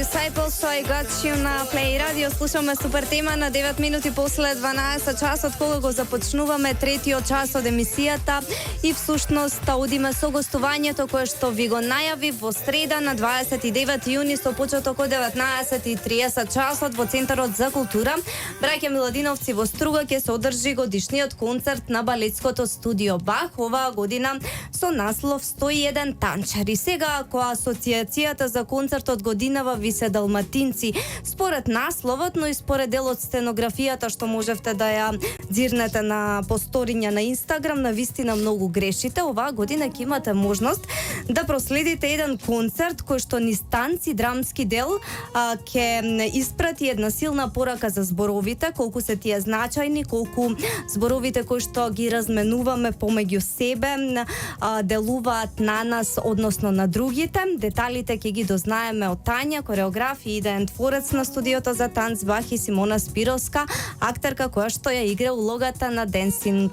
Disciples, so I got you на Play Radio. Слушаме супер тема на 9 минути после 12 часот, кога го започнуваме третиот час од емисијата и всушност одиме со гостувањето кое што ви го најави во среда на 29 јуни со почеток од 19:30 часот во Центарот за култура. Браќа Миладиновци во Струга ќе се одржи годишниот концерт на балетското студио Бах оваа година со наслов 101 танчари. Сега ако асоциацијата за концертот годинава ви се далматинци според насловот, но и според дел од стенографијата што можевте да ја дзирнете на посториња на Инстаграм, на вистина многу грешите. Оваа година ќе имате можност да проследите еден концерт кој што низ танци, драмски дел ќе испрати една силна порака за зборовите, колку се тие значајни, колку зборовите кои што ги разменуваме помеѓу себе делуваат на нас, односно на другите. Деталите ќе ги дознаеме од Тања, кореограф и идеен творец на студиото за танц Бах, и Симона Спировска, актерка која што ја игра улогата на Dancing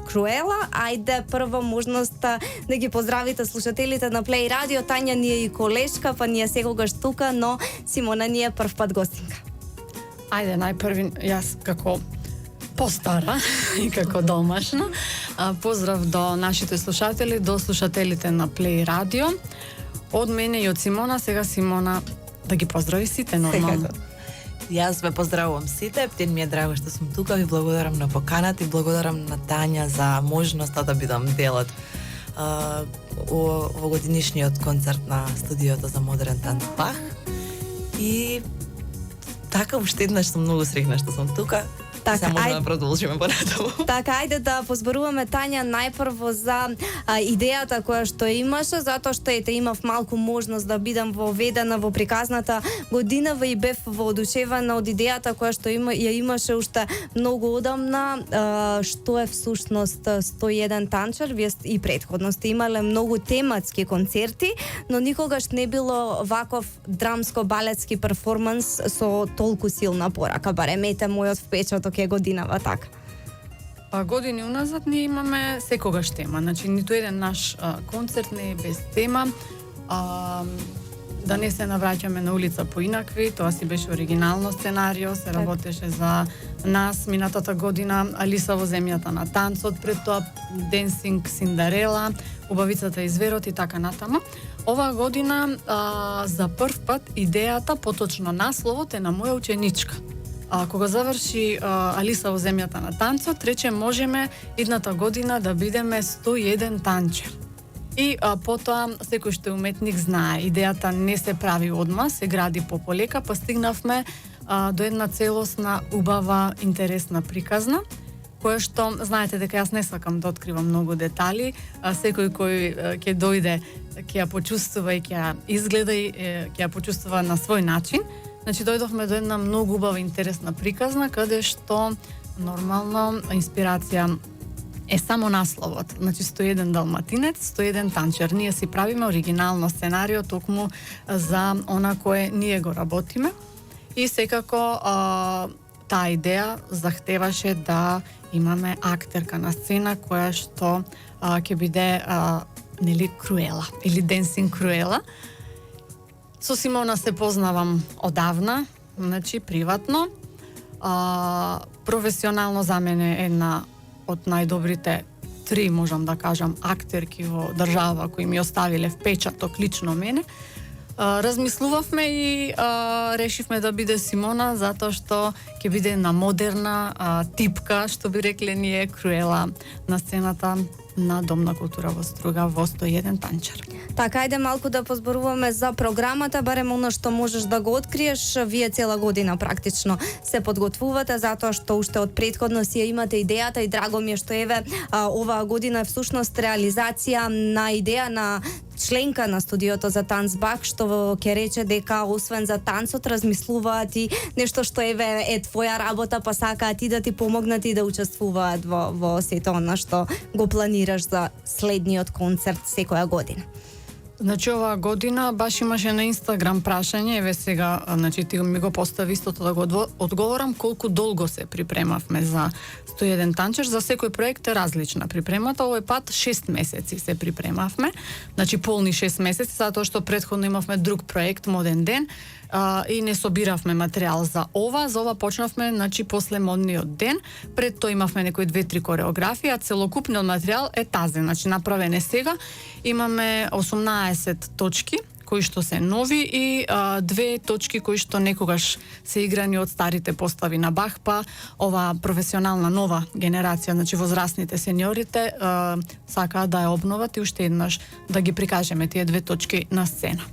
Cruella. Ајде прво можност да ги поздравите слушателите на Play Radio. Тања ни е и колешка, па ни е секогаш тука, но Симона ни е прв пат гостинка. Ајде, најпрви јас како постара и како домашна. Поздрав до нашите слушатели, до слушателите на Play Radio. Од мене и од Симона, сега Симона да ги поздрави сите нормално. Јас ве поздравувам сите, птен ми е драго што сум тука, ви благодарам на поканата и благодарам на Тања за можноста да бидам дел од овогодишниот концерт на студиото за модерен танц Бах. И така уште еднаш сум многу среќна што сум тука. Така, можеме да продолжиме понатаму. Така, ајде да позборуваме Тања најпрво за идејата која што имаше, затоа што имав малку можност да бидам воведена во приказната годинава и бев воодушевена од идејата која што ја имаше уште многу одамна, што е всушност 101 танчар. Вие и претходно сте имале многу тематски концерти, но никогаш не било ваков драмско-балетски перформанс со толку силна порака, барем ете мојот впечаток е годинава така. Години уназад ние имаме секогаш тема, значи ниту еден наш концерт не е без тема. Да не се навраќаме на улица поинакви, тоа си беше оригинално сценарио, се работеше за нас минатата година, Алиса во земјата на танцот, пред тоа Dancing Cinderella, Убавицата и зверот и така натаму. Оваа година за прв пат идејата, поточно насловот е на моја ученичка. Кога заврши Алиса во земјата на танцот, рече можеме идната година да бидеме 101 танчер. И потоа секој што е уметник знае, идејата не се прави одма, се гради пополека, па стигнавме до една целосна, убава, интересна приказна, која што, знаете дека јас не сакам да откривам многу детали, секој кој ќе дојде, ќе ја почувствува и ќе ја изгледа и ќе ја почувствува на свој начин. Значи, дојдовме до една многу убава, интересна приказна, каде што нормално инспирација е само насловот. Значи, 101 далматинец, 101 танчер. Ние си правиме оригинално сценарио токму за она кое ние го работиме. И секако таа идеја захтеваше да имаме актерка на сцена која што ќе биде нели Круела или Dancing Cruella. Со Симона се познавам одавна, значи приватно. Професионално за мене е една од најдобрите 3, можам да кажам, актерки во држава кои ми оставиле впечаток лично мене. Размислувавме и решивме да биде Симона, затоа што ќе биде една модерна типка, што би рекле ние, Круела на сцената на Дом на култура во Струга во 101 танчар. Така, ајде малку да позборуваме за програмата, барем оно што можеш да го откриеш. Вие цела година практично се подготвувате, затоа што уште од претходно си ја имате идејата и драго ми е што еве оваа година е всушност реализација на идеја на членка на студиото за танц Бах, што ќе рече дека освен за танцот размислуваат и нешто што еве е твоја работа, па сакаат и да ти помогнат и да учествуваат во сето она што го планираш за следниот концерт секоја година. Значи оваа година баш имаше на Инстаграм прашање, еве сега, значи ти ми го постави истото да го одговорам, колку долго се припремавме за 101 танчер. За секој проект е различна припремата. Овој пат 6 месеци се припремавме, значи полни 6 месеци, затоа што претходно имавме друг проект, Моден ден, и не собиравме материјал за ова. За ова почнавме, значи, после модниот ден. Пред тоа имавме некои 2-3 кореографии, а целокупниот материјал е тази, значи направен е сега. Имаме 18 точки кои што се нови и 2 точки кои што некогаш се играни од старите постави на Бах, па ова професионална нова генерација, значи возрастните сениорите, сакаат да ја обноват и уште еднаш да ги прикажеме тие 2 точки на сцена.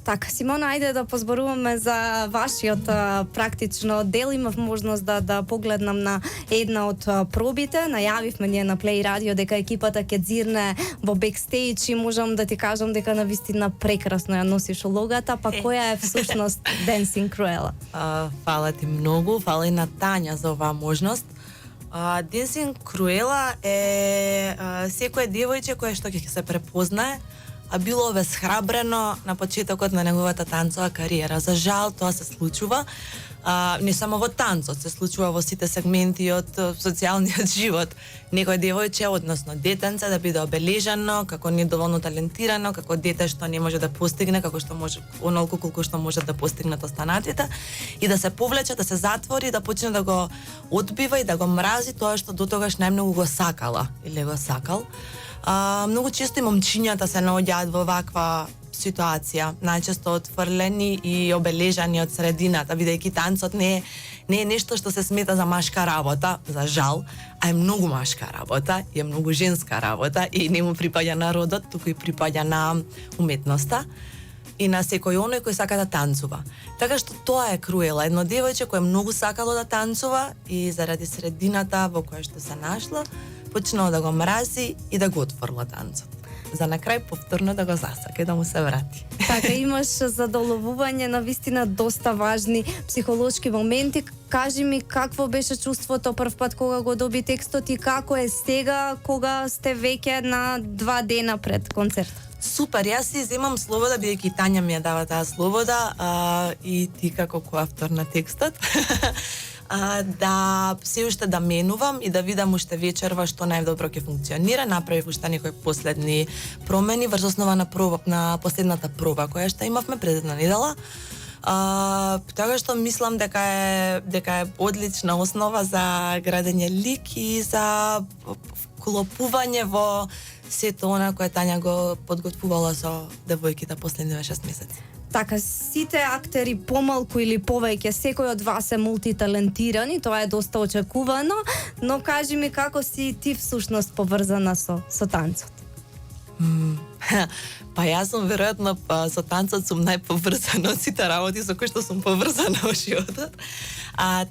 Така, Симона, ајде да позборуваме за вашиот практично дел. Имав можност да погледнам на една од пробите. Најавивме ние на Play Radio дека екипата ќе зирне во бекстејдж и можам да ти кажам дека навистина прекрасно ја носиш улогата. Па која е всушност Dancing Cruella? Фала ти многу, фала и на Тања за оваа можност. Dancing Cruella е секоја девојче кое што ќе се препознае, а било обесхрабрено на почетокот на неговата танцова кариера. За жал, тоа се случува. Не само во танцот, се случува во сите сегменти од социјалниот живот. Некој девојче, односно детенце, да биде обележано како недоволно талентирано, како дете што не може да постигне, како што може, онолку колку што може да постигнат останатите, и да се повлече, да се затвори, да почне да го одбива и да го мрази тоа што дотогаш најмногу го сакала или го сакал. Многу често и момчињата се наоѓаат во ваква ситуација, најчесто отфрлени и обележани од средината, бидејќи танцот не е нешто што се смета за машка работа, за жал, а е многу машка работа, е многу женска работа и не му припаѓа на родот, туку и припаѓа на уметноста и на секој оној кој сака да танцува. Така што тоа е Круела, едно девојче кое многу сакало да танцува и заради средината во која што се нашла, почнала да го мрази и да го отфрла танцот. За на крај повторно да го засака и да му се врати. Така, имаш задоловување на вистина доста важни психолошки моменти. Кажи ми какво беше чувството прв пат кога го доби текстот и како е сега кога сте веќе на 2 дена пред концерт? Супер, јас си земам слобода, бидејќи Тања ми ја дава таа слобода и ти како коавтор на текстот. Да се уште да менувам и да видам уште вечерва што најдобро ќе функционира. Направив уште некои последни промени врз основа на последната проба која што имавме пред една недела. Така што мислам дека е одлична основа за градење лик и за вклопување во сето она кое Тања го подготвувала со девојките последниве 6 месеци. Така, сите актери помалку или повеќе, секој од вас е мултиталентиран и тоа е доста очекувано, но кажи ми како си ти всушност поврзана со танцот? Па јас сум веројатно со танцот сум најповрзана од сите работи со кои што сум поврзана во животот.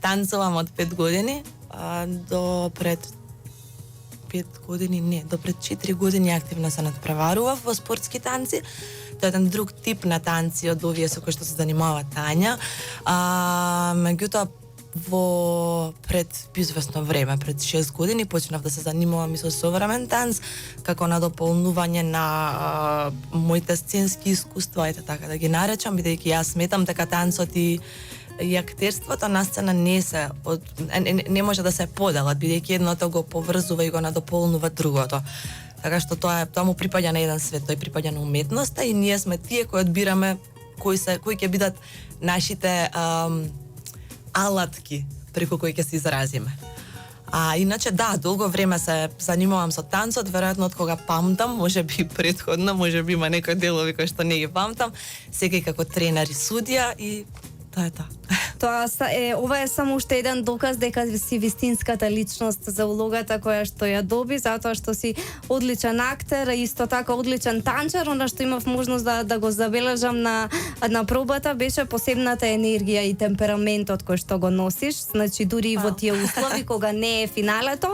Танцувам од 5 години до пред 4 години активно се надпреварував во спортски танци. Тоа е еден друг тип на танци од овие со кои што се занимава Тања. Меѓутоа, пред известно време, пред 6 години, почнав да се занимавам и со современ танц, како на дополнување на моите сценски искуства, ете така да ги наречам, бидејќи јас сметам дека танцот и актерството на сцена не може да се поделат, бидејќи едното го поврзува и го надополнува другото. Така што тоа му припаѓа на еден свет, тој припаѓа на уметноста и ние сме тие кои одбираме кои ќе бидат нашите алатки преку кои ќе се изразиме. Иначе да, долго време се занимавам со танцот, веројатно од кога памтам, можеби претходно, можеби има некои делови кои што не ги памтам, сега и како тренер и судија и тоа е тоа. Ова е само уште еден доказ дека си вистинската личност за улогата која што ја доби, затоа што си одличен актер, исто така одличен танчар. Она што имав можност да го забележам на пробата беше посебната енергија и темпераментот кој што го носиш. Значи дури и во тие услови кога не е финалето,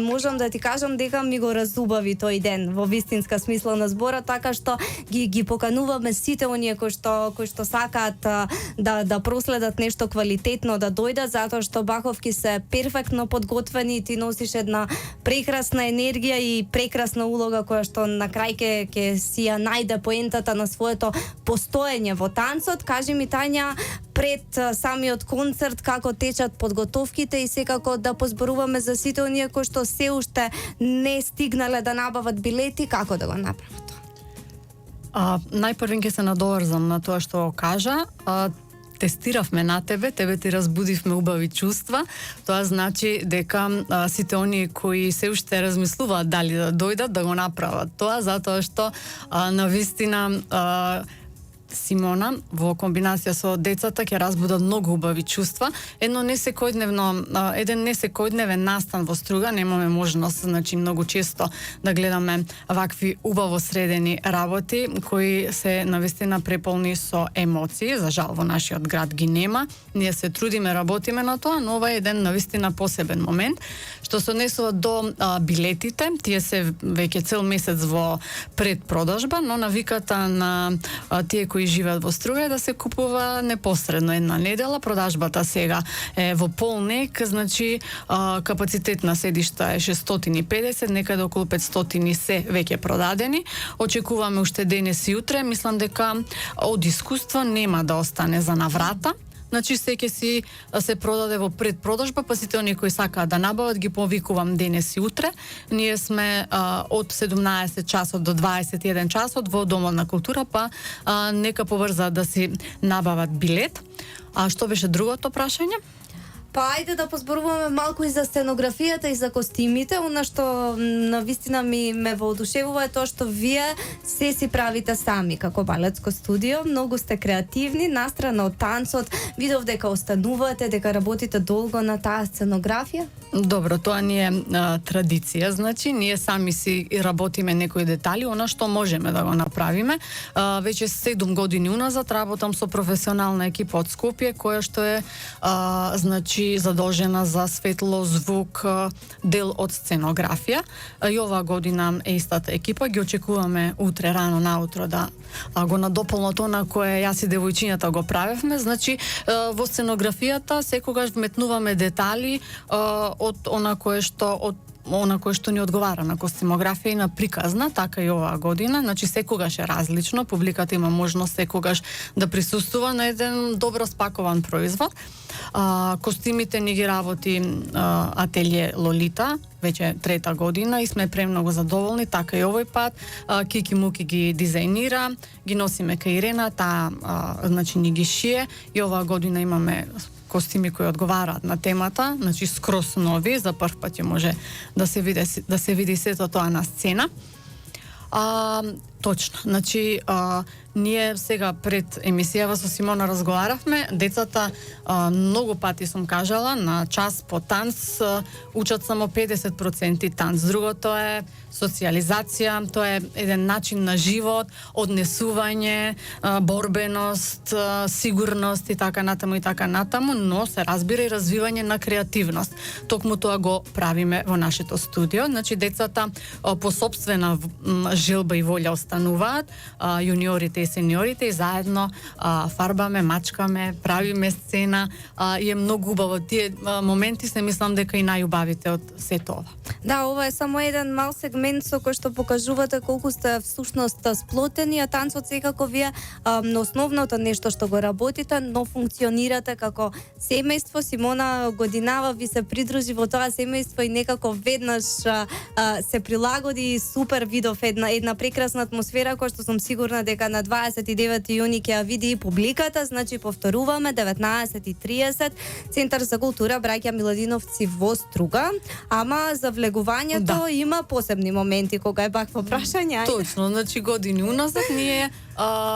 можам да ти кажам дека ми го разубави тој ден во вистинска смисла на збора, така што ги покануваме сите оние кои што сакаат да последат нешто квалитетно да дојдат, затоа што баховки се перфектно подготвени и ти носиш една прекрасна енергија и прекрасна улога која што на крај ќе си ја најде поентата на своето постоење во танцот. Кажи ми, Тања, пред самиот концерт како течат подготовките и секако да позборуваме за сите оние кои што се уште не стигнале да набават билети, како да го направат? Најпрвен ќе се надоврзам на тоа што кажа. Тестиравме на тебе ти разбудивме убави чувства. Тоа значи дека сите оние кои се уште размислуваат дали да дојдат да го направат тоа, затоа што навистина Симона во комбинација со децата ќе разбудат многу убави чувства. Еден несекојдневен настан во Струга, немаме можност, значи многу често да гледаме вакви убаво средени работи кои се навистина преполни со емоции. За жал во нашиот град ги нема. Ние се трудиме, работиме на тоа, но ова е еден навистина посебен момент. Што се однесува до билетите, тие се веќе цел месец во предпродажба, но навиката на тие кои живеат во Струга да се купува непосредно една недела. Продажбата сега е во полнек, значи капацитет на седишта е 650, некаде околу 500 се веќе продадени. Очекуваме уште денес и утре. Мислам дека од искуство нема да остане за наврата. Значи се ќе си се продаде во предпродажба, па сите оние кои сакаат да набават ги повикувам денес и утре. Ние сме од 17 часот до 21 часот во Домот на култура, па нека поврзаат да си набават билет. А што беше другото прашање? Па ајде да позборуваме малку и за сценографијата и за костимите. Она што навистина ме воодушевува е тоа што вие се си правите сами како балетско студио. Многу сте креативни, настрана од танцот. Видов дека останувате, дека работите долго на таа сценографија. Добро, тоа ни е традиција, значи ние сами си работиме некои детали, она што можеме да го направиме. Веќе 7 години уназад работам со професионална екипа од Скопје, која што е значи задолжена за светло, звук, дел од сценографија. И оваа година е истата екипа, ги очекуваме утре рано наутро да го надополнат она кое јас и девојчињата го правевме. Значи во сценографијата секогаш вметнуваме детали од она кое што ни одговара на костимографија и на приказна, така и оваа година. Значи секогаш е различно, публиката има можност секогаш да присуствува на еден добро спакован производ. Костимите ни ги работи ателје Лолита, веќе 3-та година и сме премногу задоволни, така и овој пат. Кики Муки ги дизајнира, ги носиме кај Ирена, таа значи ни ги шие и оваа година имаме костими кои одговараат на темата, значи скрос нови, за прв пат ќе може да се види сето тоа на сцена. Точно, значи ние сега пред емисијава со Симона разговаравме, децата многу пати сум кажала на час по танц учат само 50% танц, другото е социализација, тоа е еден начин на живот, однесување, борбеност, сигурност и така натаму, но се разбира и развивање на креативност. Токму тоа го правиме во нашето студио. Значи децата по сопствена желба и волја остануваат, јуниорите и сениорите и заедно фарбаме, мачкаме, правиме сцена и е многу убаво. Тие моменти се мислам дека и најубавите од сето ова. Да, ова е само еден мал сегмент со кој што покажувате колку сте всушност сплотени, а танцот секако вие на основното нешто што го работите, но функционирате како семејство. Симона годинава ви се придружи во тоа семејство и некако веднаш се прилагоди. Супер видов една прекрасна атмосфера која што сум сигурна дека на 29 јуни ќе ја види и публиката. Значи повторуваме 19:30 Центар за култура Браќа Миладиновци во Струга. Ама за влегувањето има посебни моменти кога е вакво прашање. Точно, значи години уназад ние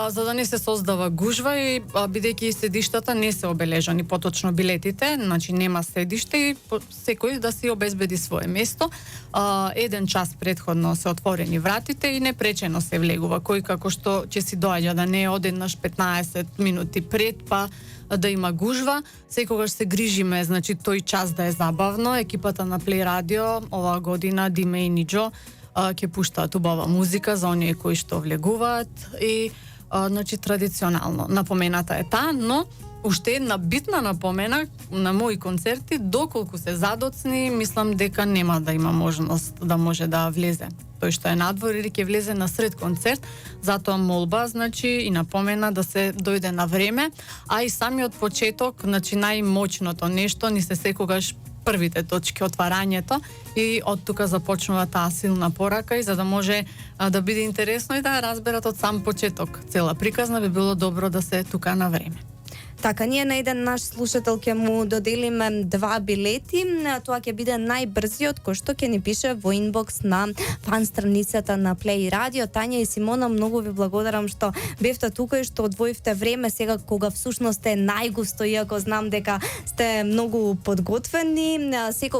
за да не се создава гужва и бидејќи седиштата не се обележани, поточно билетите, значи нема седиште и секој да си обезбеди свое место. Еден час претходно се отворени вратите и непречено се влегува, кој како што ќе си доаѓа, да не е одеднаш 15 минути пред, па да има гужва. Секогаш се грижиме, значи тој час да е забавно. Екипата на Play Radio оваа година, Диме и Ниџо, ќе пуштаат убава музика за оние кои што влегуваат и значи традиционално напомената е таа, но уште една битна напомена на мои концерти, доколку се задоцни, мислам дека нема да има можност да може да влезе. Тој што е надвор или ќе влезе на сред концерт, затоа молба, значи, и напомена да се дојде на време, а и самиот почеток, значи, најмоćното нешто ни се секогаш првите точки, отварањето, и од тука започнува таа силна порака, и за да може да биде интересно и да ја разберат од сам почеток цела приказна, би било добро да се тука на време. Така, ние на еден наш слушател ќе му доделиме 2 билети. Тоа ќе биде најбрзиот кој што ќе ни пише во инбокс на фан страницата на Play Radio. Тања и Симона, многу ви благодарам што бевте тука и што одвоивте време сега кога всушност е најгусто, иако знам дека сте многу подготвени.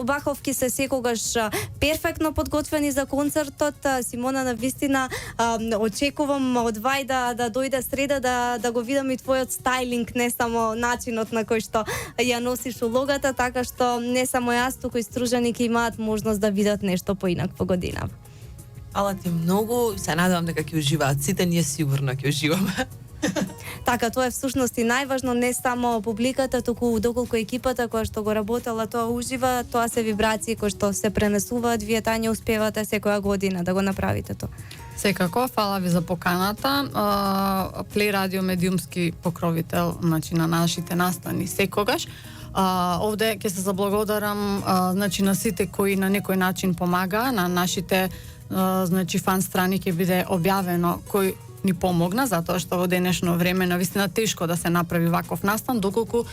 Баховки се секогаш перфектно подготвени за концертот. Симона, навистина очекувам од Вај да дојде среда да го видам и твојот стайлинг, не само начинот на кој што ја носиш улогата, така што не само јас, туку и стружани ќе имаат можност да видат нешто поинакво година. Ала ти многу, се надевам дека ќе уживаат сите, ние сигурно ќе уживаме. Така, тоа е всушност и најважно, не само публиката, туку доколку екипата која што го работела тоа ужива, тоа се вибрации кои што се пренесуваат, вие Тања успевате секоја година да го направите тоа. Секако, фала ви за поканата. Play Radio медиумски покровител, значи, на нашите настани секогаш. Овде ќе се заблагодарам, значи, на сите кои на некој начин помага, на нашите значи фан страни ќе биде објавено кој ни помогна, затоа што во денешно време навистина тешко да се направи ваков настан, доколку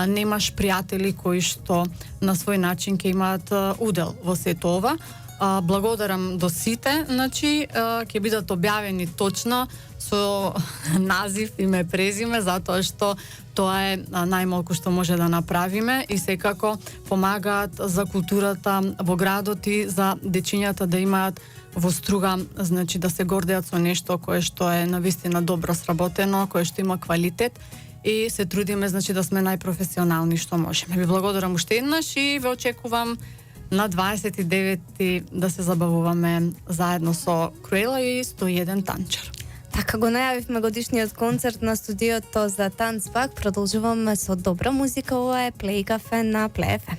немаш пријатели кои што на свој начин ќе имаат удел во сето ова. Благодарам до сите, значи, ќе бидат објавени точно со назив, име, презиме, затоа што тоа е најмалку што може да направиме, и секако помагаат за културата во градот и за дечињата да имаат во струга, значи, да се гордеат со нешто кое што е навистина добро сработено, кое што има квалитет, и се трудиме, значи, да сме најпрофесионални што можеме. Ви благодарам уште еднаш и ве очекувам на 29 да се забавуваме заедно со Круела и 101 танчар. Така го најавивме годишниот концерт на студиото за танц. Пак продолжуваме со добра музика. Ова е Play Cafe на Play FM.